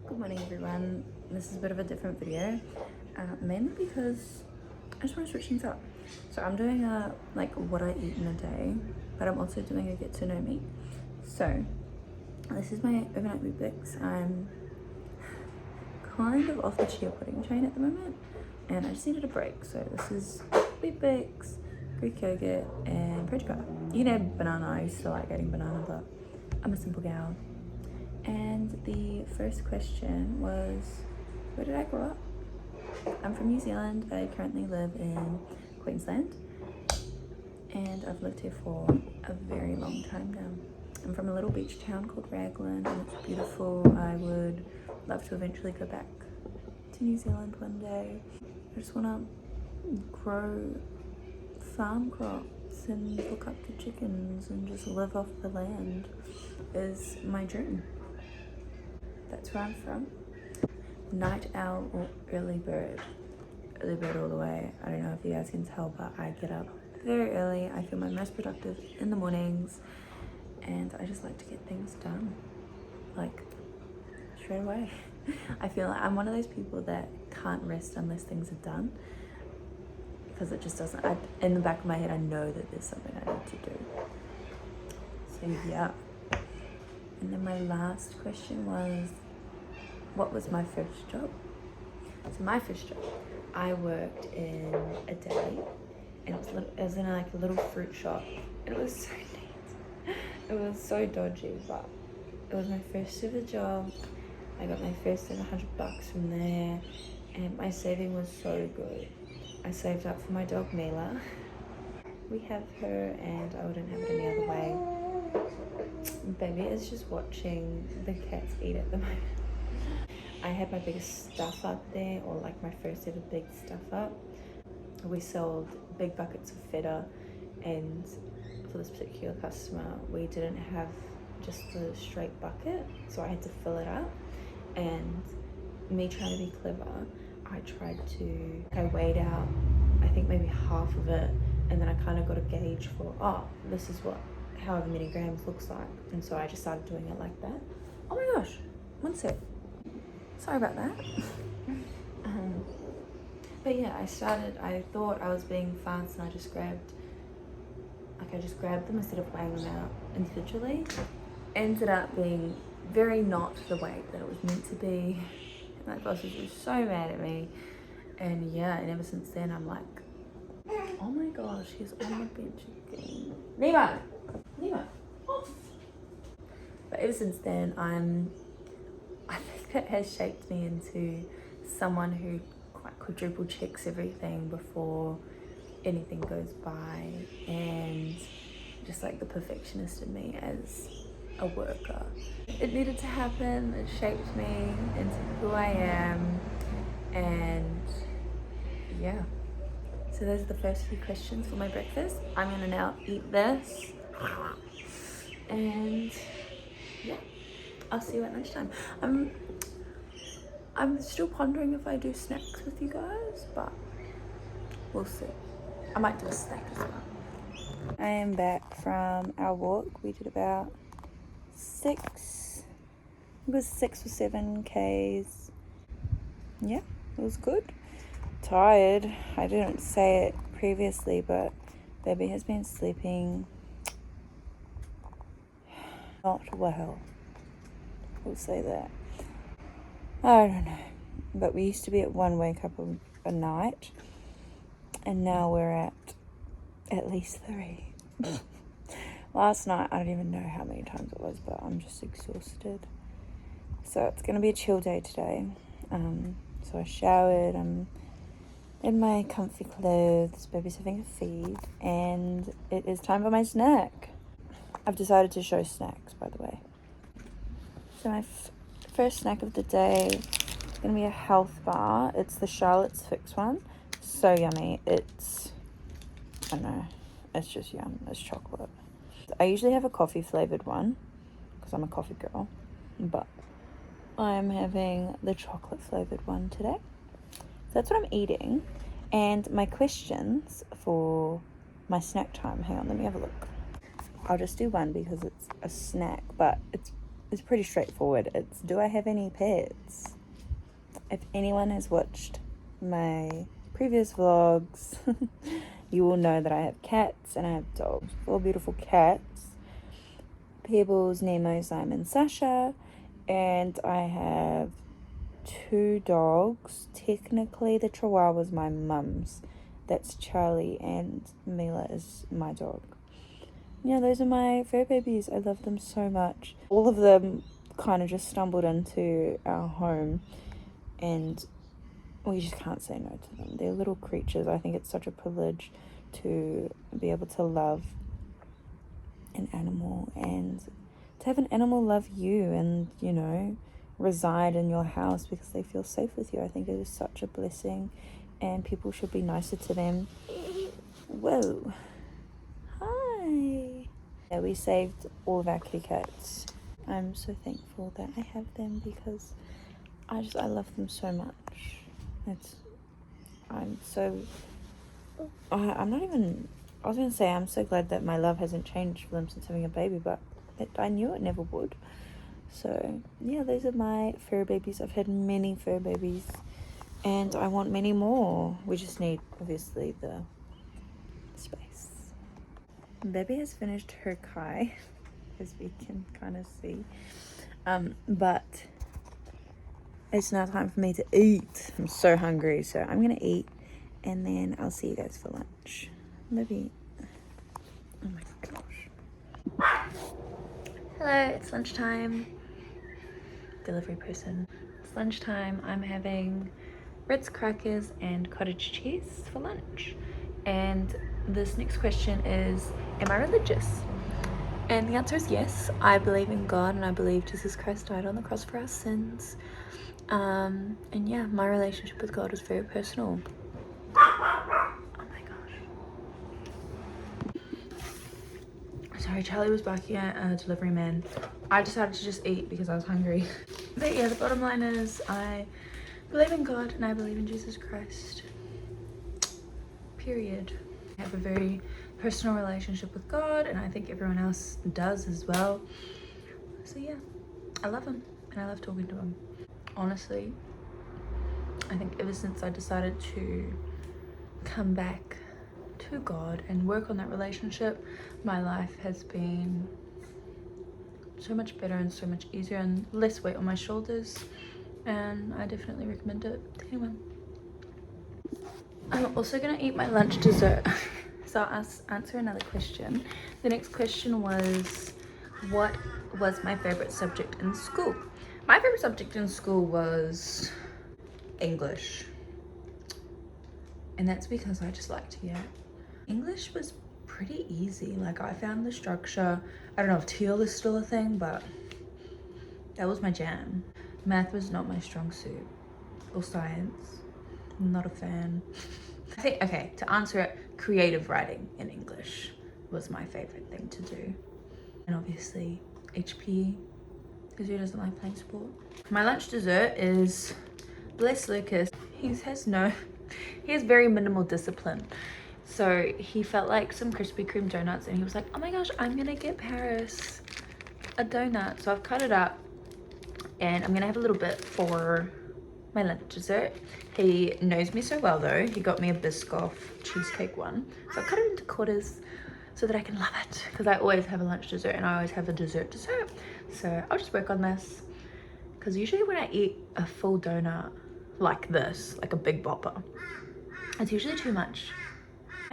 Good morning everyone. This is a bit of a different video, mainly because I just want to switch things up. So I'm doing a what I eat in a day, but I'm also doing a get to know me. So this is my overnight Weet-Bix. I'm kind of off the chia pudding train at the moment, and I just needed a break. So this is Weet-Bix, Greek yogurt, and protein powder. You can add banana. I used to like adding banana, but I'm a simple gal. And the first question was, where did I grow up? I'm from New Zealand. I currently live in Queensland, and I've lived here for a very long time now. I'm from a little beach town called Raglan, and it's beautiful. I would love to eventually go back to New Zealand one day. I just want to grow farm crops and look up the chickens and just live off the land is my dream. That's where I'm from. Night owl or early bird? Early bird all the way. I don't know if you guys can tell, but I get up very early. I feel my most productive in the mornings, and I just like to get things done, like straight away. I feel like I'm one of those people that can't rest unless things are done, because it just doesn't. In the back of my head, I know that there's something I need to do. So yeah. And then my last question was, what was my first job? So my first job, I worked in a deli, and it was in a little fruit shop. It was so neat. It was so dodgy, but it was my first ever job. I got my first ever $100 from there, and my saving was so good. I saved up for my dog Mila. We have her, and I wouldn't have it any other way. Baby is just watching the cats eat at the moment. I had my biggest stuff up there, or like my first ever big stuff up. We sold big buckets of feta, and for this particular customer, we didn't have just the straight bucket, so I had to fill it up. And me trying to be clever, I weighed out, I think maybe half of it, and then I kind of got a gauge for, oh, this is what however many grams looks like, and so I just started doing it like that. Oh my gosh, one sec. Sorry about that. But yeah, I thought I was being fast, and I just grabbed them instead of weighing them out individually. Ended up being very not the weight that it was meant to be. My boss was just so mad at me. And yeah, and ever since then I'm like, oh my gosh, he's on the bench again. Nemo! But ever since then, I think it has shaped me into someone who quite quadruple checks everything before anything goes by, and just like the perfectionist in me as a worker. It needed to happen. It shaped me into who I am, and yeah. So those are the first few questions for my breakfast. I'm gonna now eat this, and yeah, I'll see you at lunchtime. I'm still pondering if I do snacks with you guys, but we'll see. I might do a snack as well. I am back from our walk. We did about 6 or 7 Ks. Yeah, it was good. Tired. I didn't say it previously, but baby has been sleeping not well. We'll say that. I don't know. But we used to be at 1 wake up a night, and now we're at least 3. Last night, I don't even know how many times it was, but I'm just exhausted. So it's going to be a chill day today. So I showered, I'm in my comfy clothes, baby's having a feed, and it is time for my snack. I've decided to show snacks, by the way. So my first snack of the day is going to be a health bar. It's the Charlotte's Fix one. So yummy. I don't know, it's just yum. It's chocolate. I usually have a coffee flavored one because I'm a coffee girl, but I'm having the chocolate flavored one today. So that's what I'm eating. And my questions for my snack time, hang on, let me have a look. I'll just do one because it's a snack, but it's is pretty straightforward. It's, do I have any pets? If anyone has watched my previous vlogs, you will know that I have cats and I have dogs. 4 beautiful cats. Pebbles, Nemo, Simon, Sasha. And I have 2 dogs. Technically, the Chihuahua's my mum's. That's Charlie, and Mila is my dog. Yeah, those are my fur babies. I love them so much. All of them kind of just stumbled into our home, and we just can't say no to them. They're little creatures. I think it's such a privilege to be able to love an animal and to have an animal love you and, you know, reside in your house because they feel safe with you. I think it is such a blessing, and people should be nicer to them. Whoa. Hi. Yeah, we saved all of our kitty cats. I'm so thankful that I have them because I love them so much. I'm so glad that my love hasn't changed for them since having a baby, but I knew it never would. So yeah, those are my fur babies. I've had many fur babies and I want many more. We just need, obviously, the space. Baby has finished her kai, as we can kind of see. But it's now time for me to eat. I'm so hungry, so I'm gonna eat and then I'll see you guys for lunch. Maybe. Oh my gosh. Hello, it's lunchtime. Delivery person. It's lunchtime. I'm having Ritz crackers and cottage cheese for lunch. And this next question is, am I religious? And the answer is yes. I believe in God and I believe Jesus Christ died on the cross for our sins. And yeah, my relationship with God is very personal. Oh my gosh. Sorry, Charlie was barking at a delivery man. I decided to just eat because I was hungry. But yeah, the bottom line is I believe in God and I believe in Jesus Christ. Period. I have a very personal relationship with God and I think everyone else does as well. So yeah, I love him and I love talking to him. Honestly, I think ever since I decided to come back to God and work on that relationship, my life has been so much better and so much easier and less weight on my shoulders, and I definitely recommend it to anyone. I'm also gonna eat my lunch dessert. So I'll answer another question. The next question was, what was my favorite subject in school? My favorite subject in school was English, and that's because I just liked it. English was pretty easy. Like, I found the structure. I don't know if teal is still a thing, but that was my jam. Math was not my strong suit, or science. Not a fan. I think, okay, to answer it, creative writing in English was my favorite thing to do. And obviously HPE, because who doesn't like playing sport? My lunch dessert is, bless Lucas, he has very minimal discipline. So he felt like some Krispy Kreme donuts and he was like, oh my gosh, I'm gonna get Paris a donut. So I've cut it up and I'm gonna have a little bit for my lunch dessert. He knows me so well though. He got me a Biscoff cheesecake one. So I cut it into quarters so that I can love it, because I always have a lunch dessert and I always have a dessert. So I'll just work on this, because usually when I eat a full donut like this, like a big bopper, it's usually too much.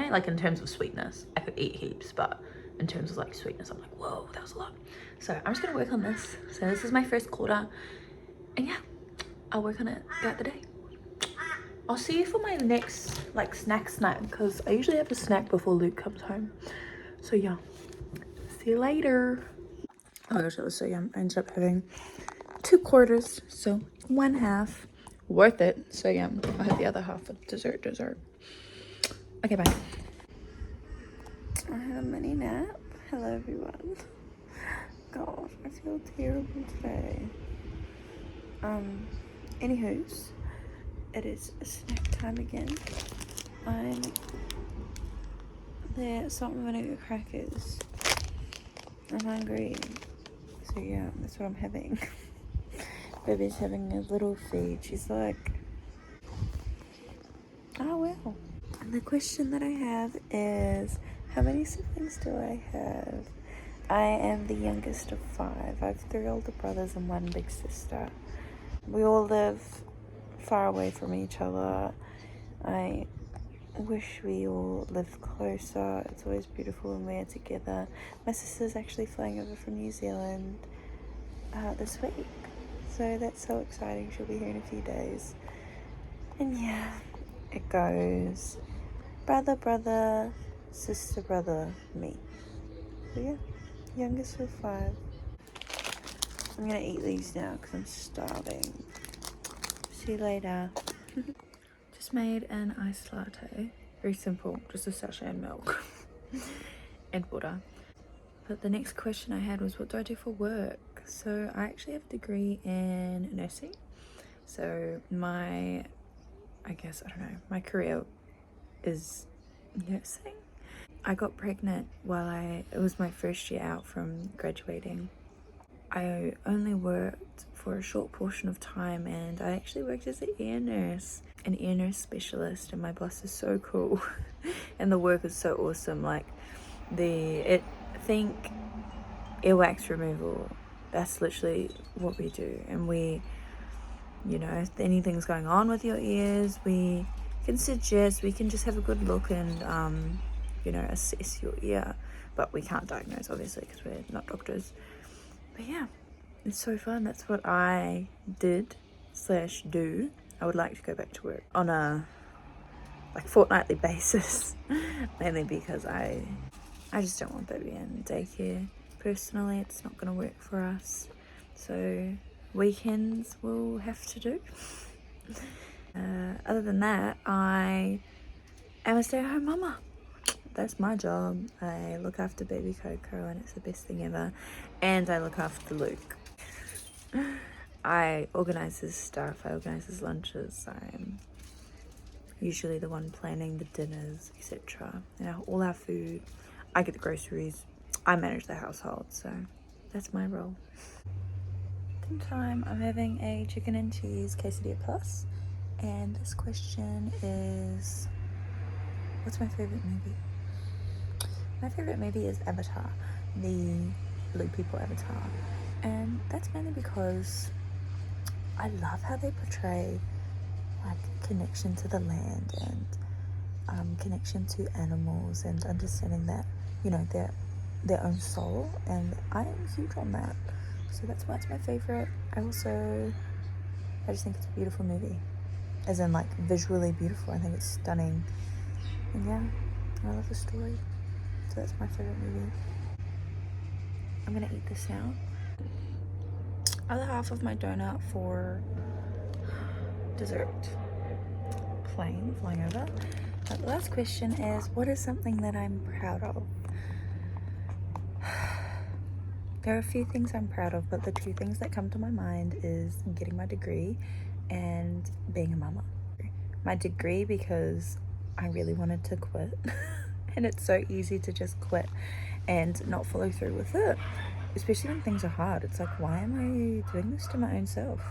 Like in terms of sweetness, I could eat heaps, but in terms of like sweetness, I'm like, whoa, that was a lot. So I'm just gonna work on this. So this is my first quarter, and yeah, I'll work on it throughout the day. I'll see you for my next like snack, because I usually have a snack before Luke comes home. So yeah, see you later. Oh my gosh, that was so yum. I ended up having 2 quarters, so 1/2. Worth it. So yum. I had the other half for dessert. Okay, bye. I had a mini nap. Hello everyone. Gosh, I feel terrible today. Anywho's, it is snack time again. They're salt and vinegar crackers. I'm hungry. So So yeah, that's what I'm having. Baby's having a little feed. She's like, oh well. And the question that I have is, how many siblings do I have? I am the youngest of 5. I have 3 older brothers and 1 big sister. We all live far away from each other. I wish we all lived closer. It's always beautiful when we're together. My sister's actually flying over from New Zealand this week, so that's so exciting. She'll be here in a few days. And yeah, it goes brother, brother, sister, brother, me. So yeah, youngest of 5. I'm gonna eat these now because I'm starving. See you later. Just made an iced latte. Very simple, just a sachet and milk and water. But the next question I had was, what do I do for work? So I actually have a degree in nursing. So my career is nursing. I got pregnant it was my first year out from graduating. I only worked for a short portion of time, and I actually worked as an ear nurse specialist, and my boss is so cool and the work is so awesome. Like think earwax removal, that's literally what we do. And we, if anything's going on with your ears, we can suggest, we can just have a good look and assess your ear, but we can't diagnose, obviously, because we're not doctors. But yeah, it's so fun. That's what I did/do. I would like to go back to work on a fortnightly basis, mainly because I just don't want baby in daycare. Personally, it's not going to work for us. So weekends will have to do. Other than that, I am a stay-at-home mama. That's my job. I look after baby Coco, and it's the best thing ever. And I look after Luke. I organize his stuff. I organize his lunches. I'm usually the one planning the dinners, etc. All our food. I get the groceries. I manage the household. So that's my role. Dinner time. I'm having a chicken and cheese quesadilla plus. And this question is, what's my favorite movie? My favorite movie is Avatar, the Blue People Avatar. And that's mainly because I love how they portray connection to the land and connection to animals, and understanding that, their own soul. And I am huge on that. So that's why it's my favorite. I just think it's a beautiful movie. As in, visually beautiful. I think it's stunning. And yeah, I love the story. So that's my favorite movie. I'm gonna eat this now. Other half of my donut for dessert. Plane flying over. But the last question is, what is something that I'm proud of? There are a few things I'm proud of, but the 2 things that come to my mind is getting my degree and being a mama. My degree because I really wanted to quit. And it's so easy to just quit and not follow through with it, especially when things are hard. It's like, why am I doing this to my own self?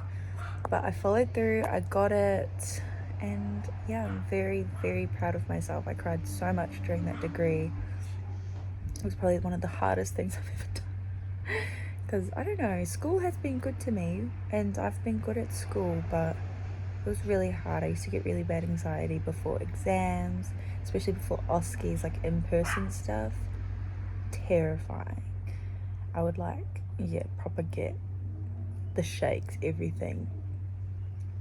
But I followed through, I got it, and yeah, I'm very, very proud of myself. I cried so much during that degree. It was probably one of the hardest things I've ever done. Because, I don't know, school has been good to me, and I've been good at school, but it was really hard. I used to get really bad anxiety before exams, especially before OSCEs, in-person stuff. Terrifying. I would proper get the shakes, everything.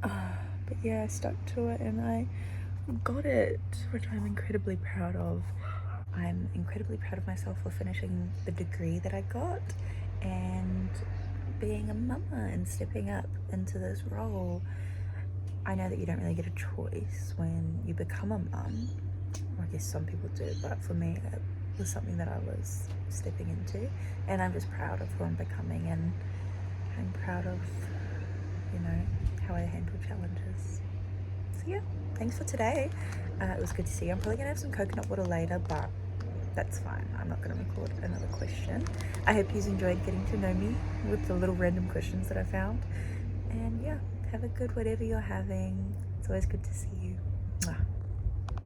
But yeah, I stuck to it and I got it, which I'm incredibly proud of. I'm incredibly proud of myself for finishing the degree that I got and being a mama and stepping up into this role. I know that you don't really get a choice when you become a mum. I guess some people do, but for me it was something that I was stepping into, and I'm just proud of who I'm becoming, and I'm proud of, how I handle challenges. So yeah, thanks for today. It was good to see you. I'm probably gonna have some coconut water later, but that's fine. I'm not going to record another question. I hope you enjoyed getting to know me with the little random questions that I found. And yeah, have a good whatever you're having. It's always good to see you. Mwah.